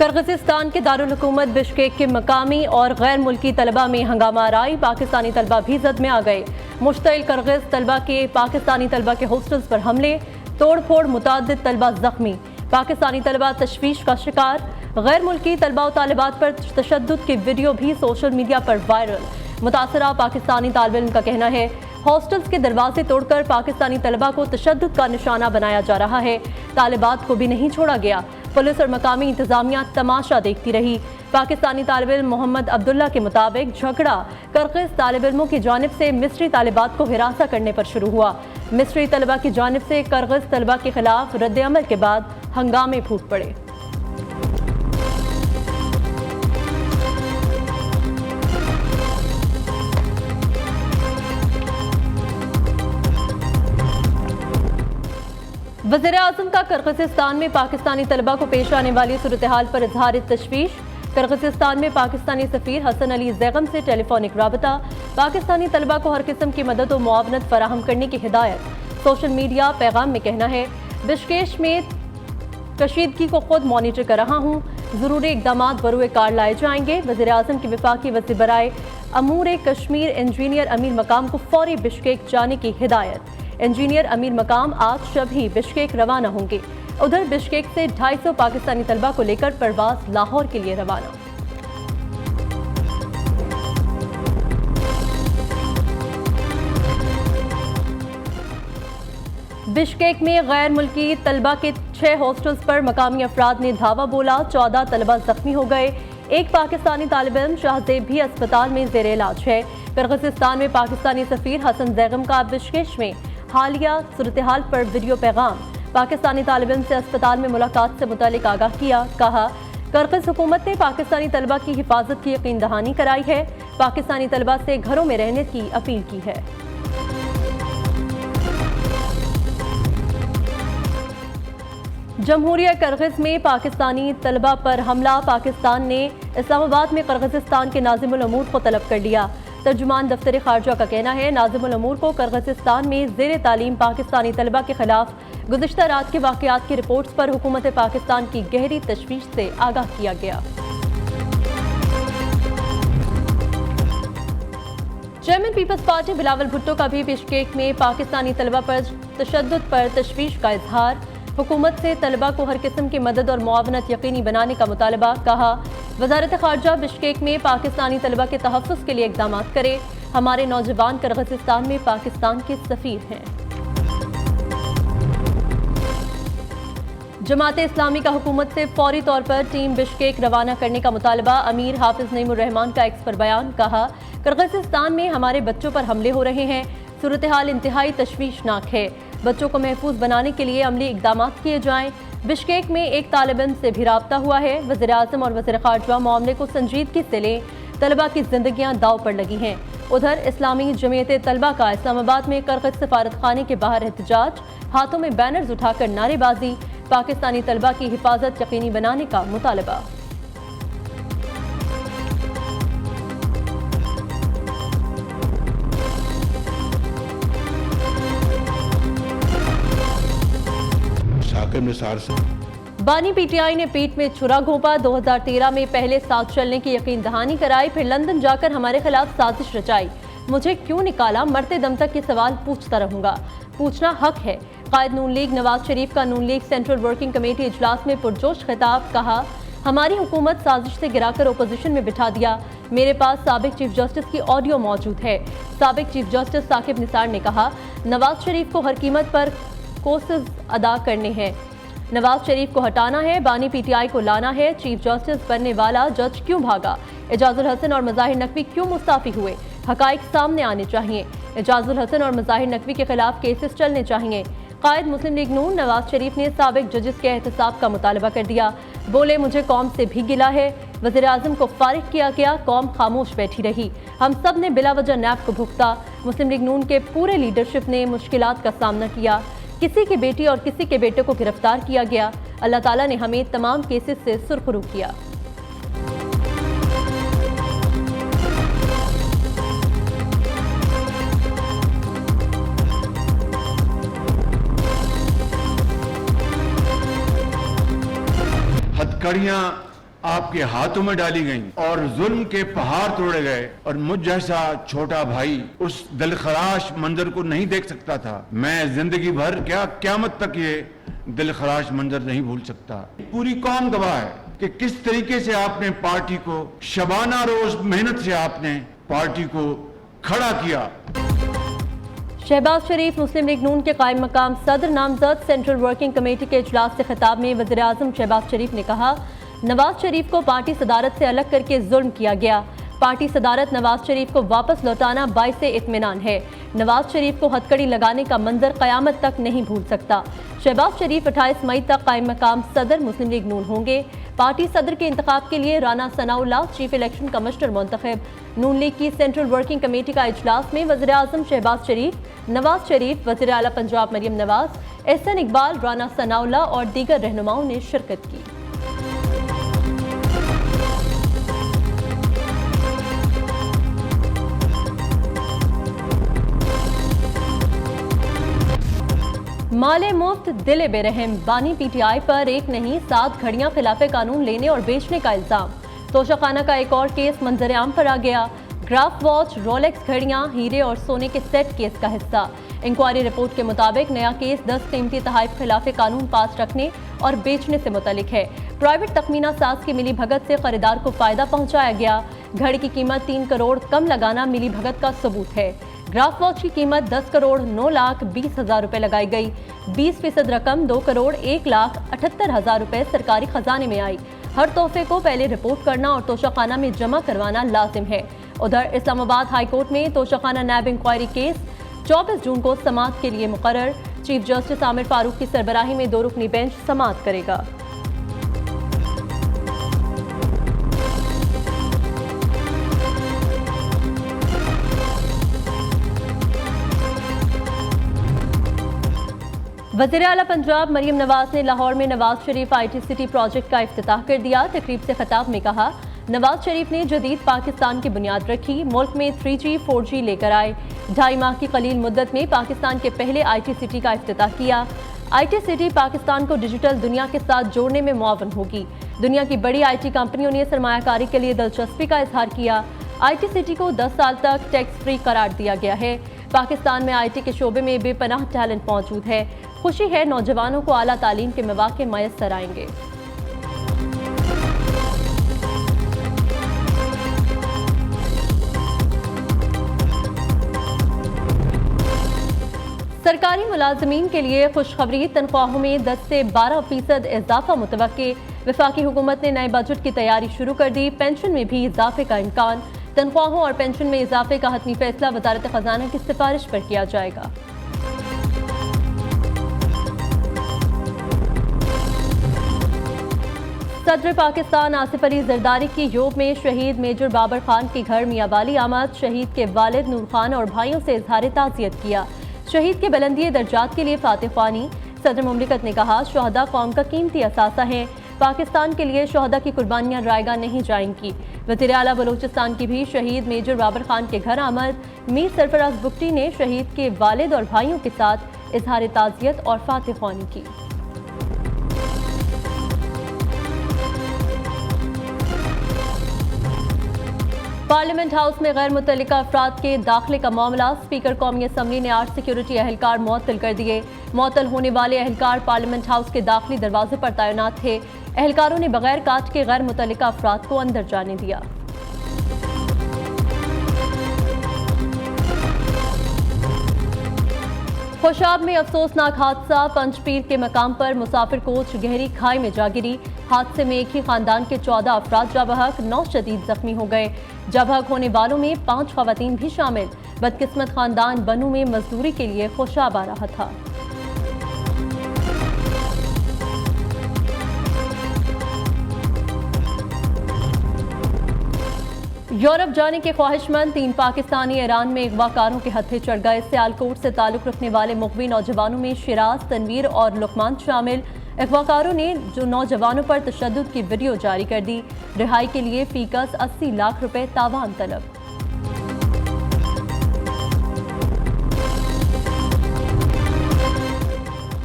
Kyrgyzstan के दारुल हुकूमत Bishkek के मकामी और गैर मुल्की तलबा में हंगामा आराई। पाकिस्तानी तलबा भी जद में आ गए। मुश्तइल किर्गिज तलबा के पाकिस्तानी तलबा के हॉस्टल्स पर हमले, तोड़ फोड़, मुतादिद तलबा जख्मी। पाकिस्तानी तलबा तशवीश का शिकार। गैर मुल्की तलबा और तालिबात पर तशद्दुद के वीडियो भी सोशल मीडिया पर वायरल। मुतासरा पाकिस्तानी तालिब इल्म का कहना है हॉस्टल्स के दरवाजे तोड़कर पाकिस्तानी तलबा को तशद्दुद का निशाना बनाया जा रहा है। तालिबात को भी नहीं छोड़ा गया। पुलिस और मकामी इंतजामिया तमाशा देखती रही। पाकिस्तानी तालिब इल्म मोहम्मद अब्दुल्ला के मुताबिक झगड़ा किर्गिज तालिब इल्मों की जानिब से मिस्री तालिबात को हिरासा करने पर शुरू हुआ। मिस्री तलबा की जानिब से किर्गिज तलबा के खिलाफ रद्द-ए-अमल के बाद हंगामे फूट पड़े। वज़ीर-ए-आज़म का किर्गिस्तान में पाकिस्तानी तलबा को पेश आने वाली सूरत हाल पर इजहार तशवीश। किर्गिस्तान में पाकिस्तानी सफ़ीर हसन अली ज़ैगम से टेलीफोनिक राबता। पाकिस्तानी तलबा को हर किस्म की मदद और मुआवनत फराहम करने की हिदायत। सोशल मीडिया पैगाम में कहना है बिश्केक में कशीदगी को खुद मॉनिटर कर रहा हूँ। ज़रूरी इक़दाम बरूए कार लाए जाएंगे। वज़ीर-ए-आज़म की वफाकी वज़ीर बराए अमूर कश्मीर इंजीनियर अमीर मकाम को फौरी बिश्केक जाने की हिदायत। इंजीनियर अमीर मकाम आज शब ही बिश्केक रवाना होंगे। उधर बिश्केक से 250 पाकिस्तानी तलबा को लेकर परवाज लाहौर के लिए रवाना। बिश्केक में गैर मुल्की तलबा के 6 हॉस्टल्स पर मकामी अफराद ने धावा बोला। 14 तलबा जख्मी हो गए। एक पाकिस्तानी तालिब इल्म शाहजेब भी अस्पताल में जेर इलाज है। किर्गिस्तान में पाकिस्तानी सफ़ीर हसन ज़ैगम का बिश्केक में हालिया सूरत हाल पर वीडियो पैगाम। पाकिस्तानी तालिब इल्म से अस्पताल में मुलाकात से मुतालिक आगाह किया। कहा किर्गिज हुकूमत ने पाकिस्तानी तलबा की हिफाजत की यकीन दहानी कराई है। पाकिस्तानी तलबा से घरों में रहने की अपील की है। जमहूरिया किर्गिज में पाकिस्तानी तलबा पर हमला। पाकिस्तान ने इस्लामाबाद में किर्गिस्तान के नाज़िमुल अमूर को तलब कर लिया। तर्जुमान दफ्तर खारजा का कहना है नाज़िमुल अमूर को किर्गिस्तान में ज़ेर तालीम पाकिस्तानी तलबा के खिलाफ गुज़िश्ता रात के वाक़यात की रिपोर्ट्स पर हुकूमत पाकिस्तान की गहरी तशवीश से आगाह किया गया। Chairman people's party Bilawal Bhutto का भी बिश्केक में पाकिस्तानी तलबा पर तशद्दुद पर तशवीश का इजहार। हुकूमत से तलबा को हर किस्म की मदद और मुआवनत यकीनी बनाने का मुतालबा। कहा वज़ारत खारजा बिश्केक में पाकिस्तानी तलबा के तहफ़्फ़ुज़ के लिए इक़दाम करे। हमारे नौजवान किर्गिस्तान में पाकिस्तान के सफ़ीर हैं। जमात इस्लामी का हुकूमत से फौरी तौर पर टीम बिश्केक रवाना करने का मुतालबा। अमीर हाफिज नईमुर रहमान का एक्स पर बयान। कहा किर्गिस्तान में हमारे बच्चों पर हमले हो रहे हैं। सूरत हाल इंतहाई तशवीशनाक है। बच्चों को महफूज बनाने के लिए अमली इक़दाम किए जाएं। बिश्केक में एक तालिब इल्म से भी राब्ता हुआ है। वज़ीर-ए-आज़म और वज़ीर ख़ारजा मामले को संजीदगी से लें। तलबा की जिंदगियां दाव पर लगी हैं। उधर इस्लामी जमीयत तलबा का इस्लामाबाद में किर्गिज सफारत खाने के बाहर एहतजाज। हाथों में बैनर्स उठाकर नारेबाजी। पाकिस्तानी तलबा की हिफाजत यकीनी बनाने का मुतालबा। बानी पीटीआई ने पीठ में छुरा घोंपा। 2013 में पहले साथ चलने की यकीन दहानी कराई, फिर लंदन जाकर हमारे खिलाफ साजिश रचाई। मुझे क्यों निकाला, मरते दम तक ये सवाल पूछता रहूंगा। पूछना हक है। कायद नून लीग नवाज शरीफ का नून लीग सेंट्रल वर्किंग कमेटी इजलास में पुरजोश खिताब। कहा हमारी हुकूमत साजिश से गिराकर ओपोजिशन में बिठा दिया। मेरे पास साबिक चीफ जस्टिस की ऑडियो मौजूद है। साबिक चीफ जस्टिस साकिब निसार ने कहा नवाज शरीफ को हर कीमत पर कोर्सेज अदा करने हैं। नवाज शरीफ को हटाना है, बानी पीटीआई को लाना है। चीफ जस्टिस बनने वाला जज क्यों भागा? एजाजुल हसन और मज़ाहिर नकवी क्यों मुस्ताफी हुए? हकाइक सामने आने चाहिए। एजाजुल हसन और मज़ाहिर नकवी के खिलाफ केसेस चलने चाहिए। कायद मुस्लिम लीग नून नवाज शरीफ ने साबिक जजेस के एहतसाब का मुतालबा कर दिया। बोले मुझे कौम से भी गिला है। वज़ीर-ए-आज़म को फारिग किया गया, कौम खामोश बैठी रही। हम सब ने बिला वजह नैब को भुगता। मुस्लिम लीग नून के पूरे लीडरशिप ने मुश्किलात का सामना किया। किसी की बेटी और किसी के बेटे को गिरफ्तार किया गया। अल्लाह ताला ने हमें तमाम केसेस से सुरखरू किया। हथकड़ियां आपके हाथों में डाली गई और जुल्म के पहाड़ तोड़े गए और मुझ जैसा छोटा भाई उस दिलखराश मंजर को नहीं देख सकता था। मैं जिंदगी भर क्या क़यामत तक ये दिलखराश मंजर नहीं भूल सकता। पूरी कौम गवाह है कि किस तरीके से आपने पार्टी को शबाना रोज मेहनत से आपने पार्टी को खड़ा किया। शहबाज शरीफ मुस्लिम लीग नून के कायम मकाम सदर नामजद सेंट्रल वर्किंग कमेटी के इजलास से खिताब में वज़ीर आज़म शहबाज शरीफ ने कहा, नवाज शरीफ को पार्टी सदारत से अलग करके जुल्म किया गया। पार्टी सदारत नवाज शरीफ को वापस लौटाना बाइसे इत्मीनान है। नवाज शरीफ को हथकड़ी लगाने का मंजर क़यामत तक नहीं भूल सकता। शहबाज शरीफ 28 मई तक कायम मकाम सदर मुस्लिम लीग नून होंगे। पार्टी सदर के इंतखाब के लिए Rana Sanaullah chief election commissioner मुंतखब। नून लीग की सेंट्रल वर्किंग कमेटी का इजलास में वज़ीर आज़म शहबाज शरीफ, नवाज शरीफ, वज़ीर आला पंजाब मरियम नवाज, एहसन इकबाल, राना सनाउल्लाह और दीगर रहनुमाओं ने शिरकत की। माले मुफ्त दिले बेरहम, बानी पीटीआई पर एक नहीं 7 घड़ियां खिलाफे कानून लेने और बेचने का इल्जाम। तोशाखाना का एक और केस मंजर आम पर आ गया। ग्राफ वॉच, रोलेक्स घड़ियां, हीरे और सोने के सेट केस का हिस्सा। इंक्वायरी रिपोर्ट के मुताबिक नया केस 10 कीमती तहाइफ खिलाफे कानून पास रखने और बेचने से मुतल्लिक है। प्राइवेट तखमीना साज की मिली भगत से खरीदार को फायदा पहुंचाया गया। घड़ी की कीमत 3 करोड़ कम लगाना मिली भगत का सबूत है। ग्राफ वॉच की कीमत 10 करोड़ 9,20,000 रुपए लगाई गई। 20% रकम 2 करोड़ 1,78,000 रुपए सरकारी खजाने में आई। हर तोहफे को पहले रिपोर्ट करना और तोशाखाना में जमा करवाना लाजिम है। उधर इस्लामाबाद हाईकोर्ट में तोशाखाना नैब इंक्वायरी केस 24 जून को समाअत के लिए मुकर्रर। चीफ जस्टिस आमिर फारूक की सरबराही में 2 रुकनी बेंच समाअत करेगा। वज़ीर आला पंजाब मरियम नवाज ने लाहौर में Nawaz Sharif IT city project का इफ्तिताह कर दिया। तकरीब से खिताब में कहा, नवाज शरीफ ने जदीद पाकिस्तान की बुनियाद रखी, मुल्क में 3G 4G लेकर आए। 2.5 माह की कलील मुद्दत में पाकिस्तान के पहले IT सिटी का इफ्तिताह किया। IT सिटी पाकिस्तान को डिजिटल दुनिया के साथ जोड़ने में मुआवन होगी। दुनिया की बड़ी IT कंपनियों ने सरमायाकारी के लिए दिलचस्पी का इजहार किया। IT सिटी को 10 साल तक टैक्स फ्री करार दिया गया है। पाकिस्तान में IT के शोबे में बेपनाह टैलेंट मौजूद है। खुशी है नौजवानों को आला तालीम के मौके मयस्सर आएंगे। सरकारी मुलाजमीन के लिए खुशखबरी, तनख्वाहों में 10 से 12% इजाफा मुतवक्के। वफाकी हुकूमत ने नए बजट की तैयारी शुरू कर दी। पेंशन में भी इजाफे का इम्कान। तनख्वाहों और पेंशन में इजाफे का हतमी फैसला वजारत खजाना की सिफारिश पर किया जाएगा। सदर पाकिस्तान आसिफ अली जरदारी की योग में शहीद मेजर बाबर खान के घर मियांवाली आमद। शहीद के वालिद नूर खान और भाइयों से इजहार ताज़ियत किया। शहीद के बुलंदी दर्जात के लिए फातिह ख्वानी। सदर मुमलिकत ने कहा, शहदा कौम का कीमती असासा है। पाकिस्तान के लिए शहदा की कुर्बानियां रायगा नहीं जाएंगी। वज़ीर आला बलूचिस्तान की भी शहीद मेजर बाबर खान के घर आमद। मीर सरफराज बुगटी ने शहीद के वालिद और भाइयों के साथ इजहार ताज़ियत और फातिह ख्वानी की। पार्लियामेंट हाउस में गैर मुतल्लिका अफराद के दाखिले का मामला। स्पीकर कौमी असम्बली ने 8 सिक्योरिटी एहलकार मुअत्तल कर दिए। मुअत्तल होने वाले एहलकार पार्लियामेंट हाउस के दाखिली दरवाजे पर तैनात थे। एहलकारों ने बगैर काट के गैर मुतल्लिका अफराद को अंदर जाने दिया। खुशाब में अफसोसनाक हादसा। पंचपीर के मकाम पर मुसाफिर कोच गहरी खाई में जा गिरी। हादसे में एक ही खानदान के 14 अफराद जा बहक, 9 शदीद जख्मी हो गए। जा बहक होने वालों में 5 खवातीन भी शामिल। बदकिस्मत खानदान बनू में मजदूरी के लिए खुशाब आ रहा था। यूरोप जाने के ख्वाहिशमंद 3 पाकिस्तानी ईरान में अगवाकारों के हत्थे चढ़ गए। सियालकोट से ताल्लुक रखने वाले मुगवी नौजवानों में शिराज, तनवीर और लुकमान शामिल। अगवाकारों ने जो नौजवानों पर तशद्दुद की वीडियो जारी कर दी। रिहाई के लिए फीकस 80 लाख रुपए तावान तलब।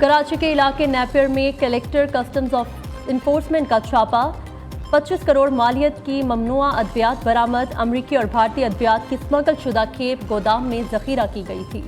कराची के इलाके नेपियर में कलेक्टर कस्टम्स ऑफ इन्फोर्समेंट का छापा। 25 करोड़ मालियत की ममनुआ अद्वियात बरामद। अमरीकी और भारतीय अद्वियात की स्मगल शुदा खेप गोदाम में जखीरा की गई थी।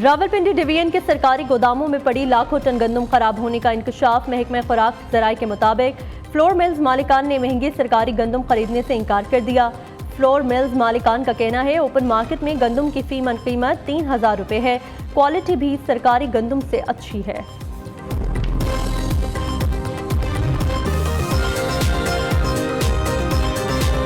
रावलपिंडी डिवीजन के सरकारी गोदामों में पड़ी लाखों टन गंदम खराब होने का इंकशाफ। महकमा खुराक ज़राए के मुताबिक फ्लोर मिल्स मालिकान ने महंगी सरकारी गंदम खरीदने से इनकार कर दिया। फ्लोर मिल्स मालिकान का कहना है ओपन मार्केट में गंदम की फी मन कीमत 3000 रुपये है। क्वालिटी भी सरकारी गंदम से अच्छी है।